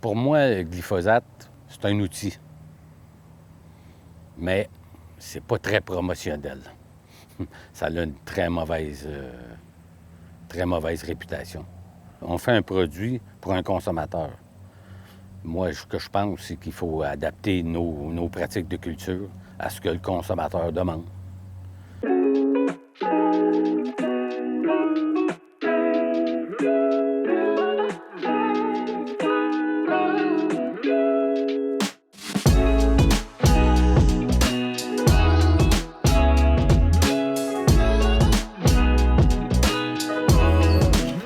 Pour moi, le glyphosate, c'est un outil. Mais c'est pas très promotionnel. Ça a une très mauvaise réputation. On fait un produit pour un consommateur. Moi, ce que je pense, c'est qu'il faut adapter nos pratiques de culture à ce que le consommateur demande.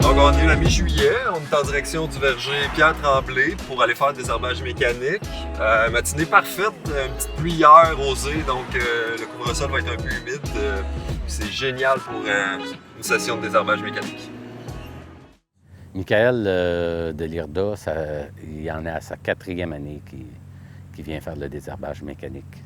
Donc, on est la mi-juillet, on est en direction du verger Pierre Tremblay pour aller faire des herbages mécaniques. Matinée parfaite, une petite pluie hier, rosée, donc le couvre-sol va être un peu humide. C'est génial pour une session de désherbage mécanique. Michael de l'IRDA, il en est à sa 4e année qui vient faire le désherbage mécanique.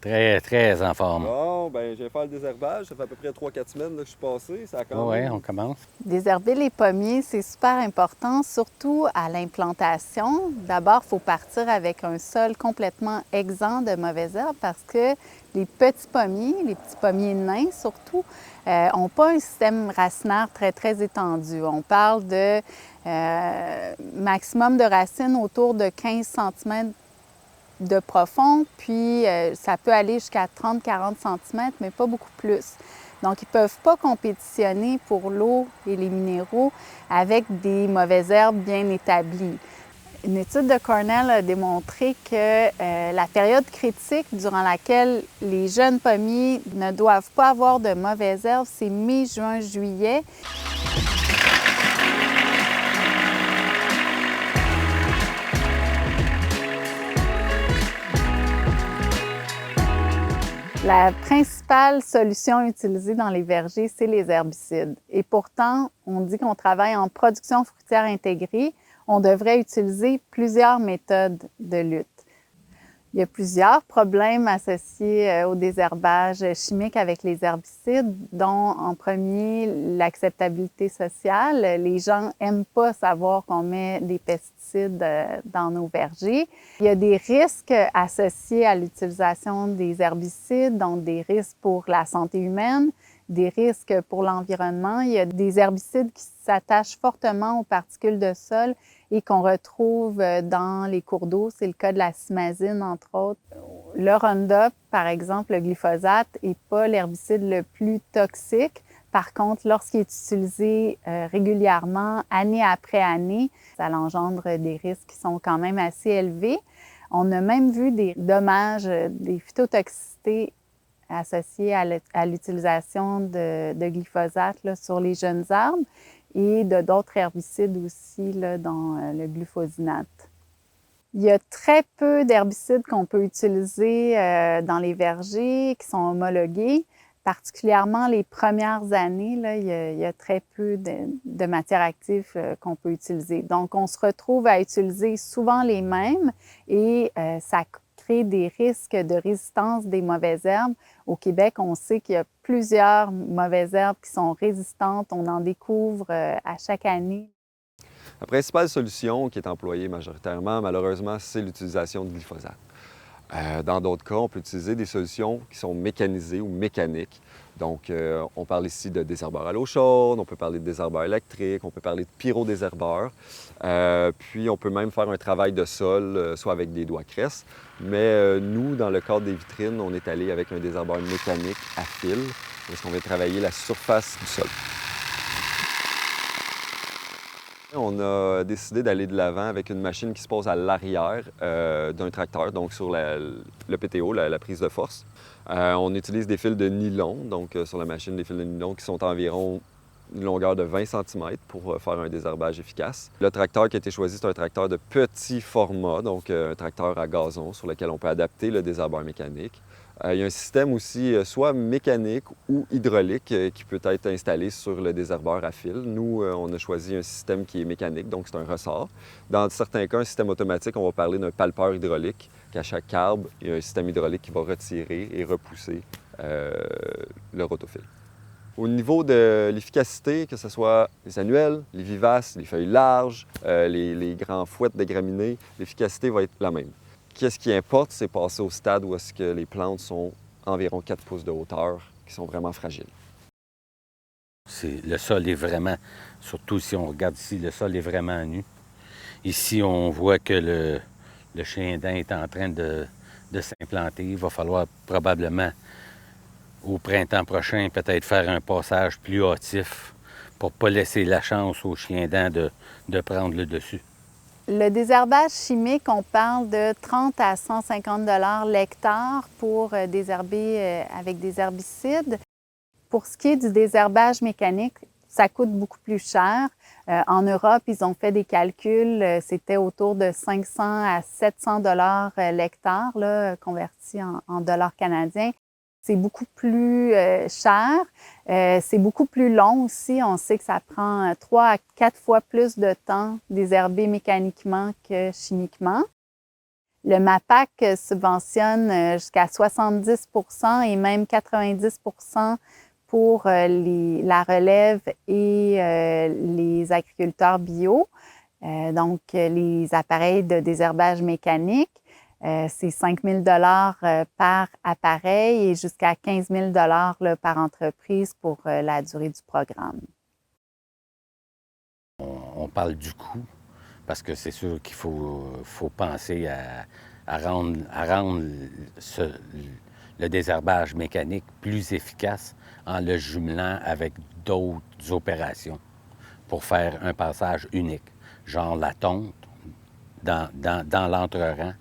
Très, très en forme. Bon, ben je vais faire le désherbage. Ça fait à peu près 3-4 semaines que je suis passé. Ça commence. Oui, on commence. Désherber les pommiers, c'est super important, surtout à l'implantation. D'abord, il faut partir avec un sol complètement exempt de mauvaises herbes parce que les petits pommiers nains surtout, n'ont pas un système racinaire très, très étendu. On parle de maximum de racines autour de 15 cm de profond, puis ça peut aller jusqu'à 30-40 cm, mais pas beaucoup plus. Donc, ils ne peuvent pas compétitionner pour l'eau et les minéraux avec des mauvaises herbes bien établies. Une étude de Cornell a démontré que la période critique durant laquelle les jeunes pommiers ne doivent pas avoir de mauvaises herbes, c'est mai, juin, juillet. La principale solution utilisée dans les vergers, c'est les herbicides. Et pourtant, on dit qu'on travaille en production fruitière intégrée. On devrait utiliser plusieurs méthodes de lutte. Il y a plusieurs problèmes associés au désherbage chimique avec les herbicides, dont en premier l'acceptabilité sociale. Les gens n'aiment pas savoir qu'on met des pesticides dans nos vergers. Il y a des risques associés à l'utilisation des herbicides, donc des risques pour la santé humaine, des risques pour l'environnement. Il y a des herbicides qui s'attachent fortement aux particules de sol et qu'on retrouve dans les cours d'eau. C'est le cas de la simazine, entre autres. Le Roundup, par exemple, le glyphosate, n'est pas l'herbicide le plus toxique. Par contre, lorsqu'il est utilisé régulièrement, année après année, ça engendre des risques qui sont quand même assez élevés. On a même vu des dommages, des phytotoxicités associées à l'utilisation de glyphosate là, sur les jeunes arbres et d'autres herbicides aussi, là, dont le glufosinate. Il y a très peu d'herbicides qu'on peut utiliser dans les vergers qui sont homologués. Particulièrement les premières années, là, il y a très peu de matières actives qu'on peut utiliser. Donc, on se retrouve à utiliser souvent les mêmes et ça crée des risques de résistance des mauvaises herbes. Au Québec, on sait qu'il y a plusieurs mauvaises herbes qui sont résistantes. On en découvre à chaque année. La principale solution qui est employée majoritairement, malheureusement, c'est l'utilisation de glyphosate. Dans d'autres cas, on peut utiliser des solutions qui sont mécanisées ou mécaniques. Donc, on parle ici de désherbeurs à l'eau chaude, on peut parler de désherbeurs électriques, on peut parler de pyrodésherbeurs. Puis, on peut même faire un travail de sol, soit avec des doigts cresses. Mais nous, dans le cadre des vitrines, on est allé avec un désherbeur mécanique à fil, parce qu'on va travailler la surface du sol. On a décidé d'aller de l'avant avec une machine qui se pose à l'arrière d'un tracteur, donc sur le PTO, la prise de force. On utilise des fils de nylon, donc sur la machine, des fils de nylon qui sont environ une longueur de 20 cm pour faire un désherbage efficace. Le tracteur qui a été choisi, c'est un tracteur de petit format, donc un tracteur à gazon sur lequel on peut adapter le désherbeur mécanique. Il y a un système aussi soit mécanique ou hydraulique qui peut être installé sur le désherbeur à fil. Nous, on a choisi un système qui est mécanique, donc c'est un ressort. Dans certains cas, un système automatique, on va parler d'un palpeur hydraulique, qu'à chaque arbre, il y a un système hydraulique qui va retirer et repousser le rotofil. Au niveau de l'efficacité, que ce soit les annuelles, les vivaces, les feuilles larges, les grands fouets de graminées, l'efficacité va être la même. Qu'est-ce qui importe, c'est passer au stade où est-ce que les plantes sont environ 4 pouces de hauteur, qui sont vraiment fragiles. Le sol est vraiment, surtout si on regarde ici, le sol est vraiment nu. Ici, on voit que le chien dent est en train de s'implanter. Il va falloir probablement, au printemps prochain, peut-être faire un passage plus hâtif pour ne pas laisser la chance au chien dent de prendre le dessus. Le désherbage chimique, on parle de 30 à 150 $ l'hectare pour désherber avec des herbicides. Pour ce qui est du désherbage mécanique, ça coûte beaucoup plus cher. En Europe, ils ont fait des calculs, c'était autour de 500 à 700 $ l'hectare, converti en dollars canadiens. C'est beaucoup plus cher, c'est beaucoup plus long aussi. On sait que ça prend 3 à 4 fois plus de temps désherber mécaniquement que chimiquement. Le MAPAC subventionne jusqu'à 70 % et même 90 % pour la relève et les agriculteurs bio. Donc, les appareils de désherbage mécanique. C'est 5 000 $ par appareil et jusqu'à 15 000 $ par entreprise pour la durée du programme. On parle du coût parce que c'est sûr qu'il faut penser à rendre le désherbage mécanique plus efficace en le jumelant avec d'autres opérations pour faire un passage unique, genre la tonte dans l'entre-rang,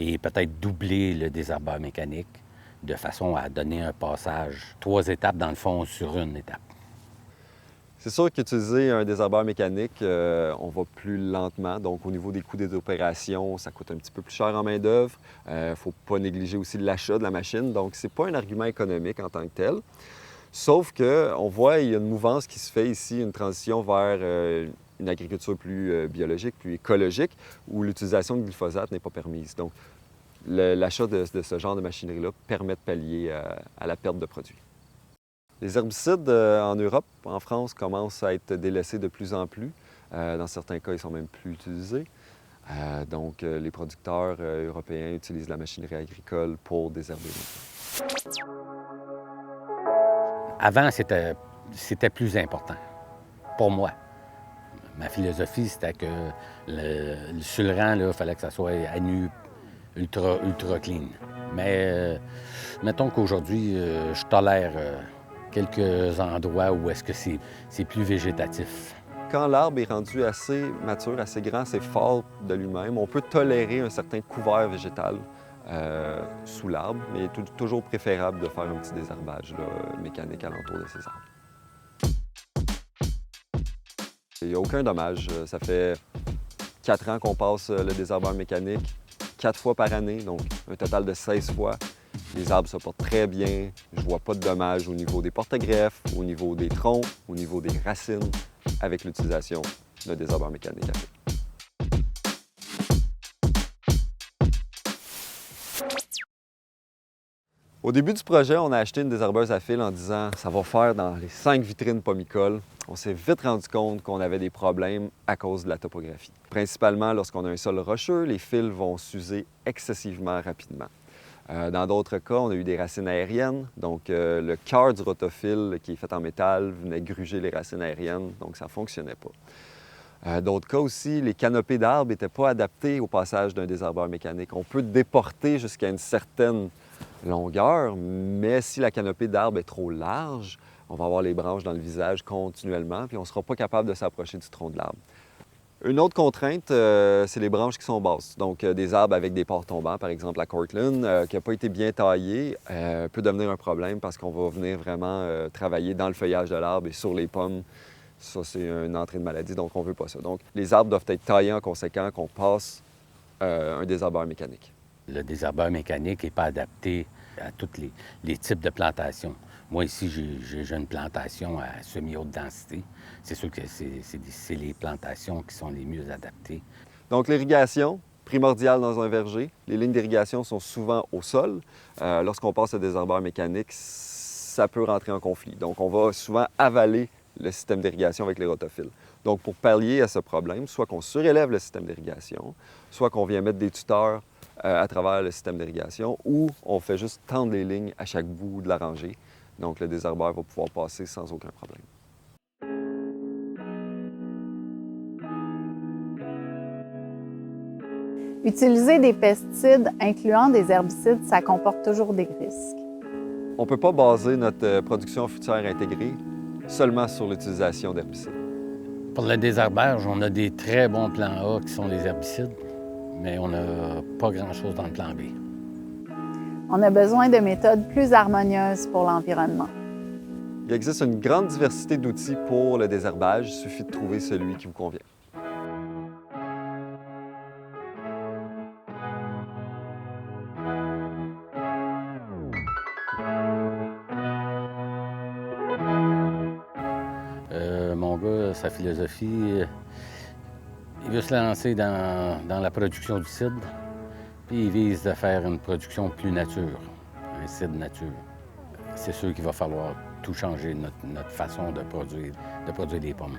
et peut-être doubler le désherbeur mécanique de façon à donner un passage 3 étapes dans le fond sur une étape. C'est sûr qu'utiliser un désherbeur mécanique, on va plus lentement. Donc, au niveau des coûts des opérations, ça coûte un petit peu plus cher en main-d'œuvre. Il ne faut pas négliger aussi l'achat de la machine. Donc, ce n'est pas un argument économique en tant que tel. Sauf qu'on voit, il y a une mouvance qui se fait ici, une transition vers une agriculture plus biologique, plus écologique, où l'utilisation de glyphosate n'est pas permise. Donc, l'achat de ce genre de machinerie-là permet de pallier à la perte de produits. Les herbicides en Europe, en France, commencent à être délaissés de plus en plus. Dans certains cas, ils sont même plus utilisés. Donc, les producteurs européens utilisent la machinerie agricole pour désherber. Avant, c'était plus important, pour moi. Ma philosophie, c'était que sur le rang, il fallait que ça soit à nu, ultra clean. Mais mettons qu'aujourd'hui, je tolère quelques endroits où est-ce que c'est plus végétatif. Quand l'arbre est rendu assez mature, assez grand, assez fort de lui-même, on peut tolérer un certain couvert végétal sous l'arbre, mais il est toujours préférable de faire un petit désherbage mécanique alentour de ces arbres. Il n'y a aucun dommage. Ça fait 4 ans qu'on passe le désherbeur mécanique, 4 fois par année, donc un total de 16 fois. Les arbres se portent très bien. Je ne vois pas de dommages au niveau des porte-greffes, au niveau des troncs, au niveau des racines, avec l'utilisation d'un désherbeur mécanique. Au début du projet, on a acheté une désherbeuse à fil en disant « ça va faire dans les 5 vitrines pomicoles ». On s'est vite rendu compte qu'on avait des problèmes à cause de la topographie. Principalement, lorsqu'on a un sol rocheux, les fils vont s'user excessivement rapidement. Dans d'autres cas, on a eu des racines aériennes. Donc, le cœur du rotofil qui est fait en métal venait gruger les racines aériennes, donc ça ne fonctionnait pas. D'autres cas aussi, les canopées d'arbres n'étaient pas adaptées au passage d'un désherbeur mécanique. On peut déporter jusqu'à une certaine longueur, mais si la canopée d'arbres est trop large, on va avoir les branches dans le visage continuellement, puis on ne sera pas capable de s'approcher du tronc de l'arbre. Une autre contrainte, c'est les branches qui sont basses. Donc, des arbres avec des ports tombants, par exemple la Cortland, qui n'a pas été bien taillée, peut devenir un problème parce qu'on va venir vraiment travailler dans le feuillage de l'arbre et sur les pommes. Ça, c'est une entrée de maladie, donc on ne veut pas ça. Donc, les arbres doivent être taillés en conséquent qu'on passe un désherbeur mécanique. Le désherbeur mécanique n'est pas adapté à tous les types de plantations. Moi, ici, j'ai une plantation à semi-haute densité. C'est sûr que c'est les plantations qui sont les mieux adaptées. Donc, l'irrigation, primordiale dans un verger. Les lignes d'irrigation sont souvent au sol. Lorsqu'on passe le désherbeur mécanique, ça peut rentrer en conflit. Donc, on va souvent avaler le système d'irrigation avec les rotophiles. Donc, pour pallier à ce problème, soit qu'on surélève le système d'irrigation, soit qu'on vient mettre des tuteurs à travers le système d'irrigation, ou on fait juste tendre les lignes à chaque bout de la rangée. Donc, le désherbeur va pouvoir passer sans aucun problème. Utiliser des pesticides incluant des herbicides, ça comporte toujours des risques. On ne peut pas baser notre production fruitière intégrée seulement sur l'utilisation d'herbicides. Pour le désherbage, on a des très bons plans A qui sont les herbicides, mais on n'a pas grand-chose dans le plan B. On a besoin de méthodes plus harmonieuses pour l'environnement. Il existe une grande diversité d'outils pour le désherbage. Il suffit de trouver celui qui vous convient. Mon gars, sa philosophie, il veut se lancer dans la production du cidre, puis il vise à faire une production plus nature, un cidre nature. C'est sûr qu'il va falloir tout changer, notre façon de produire des pommes.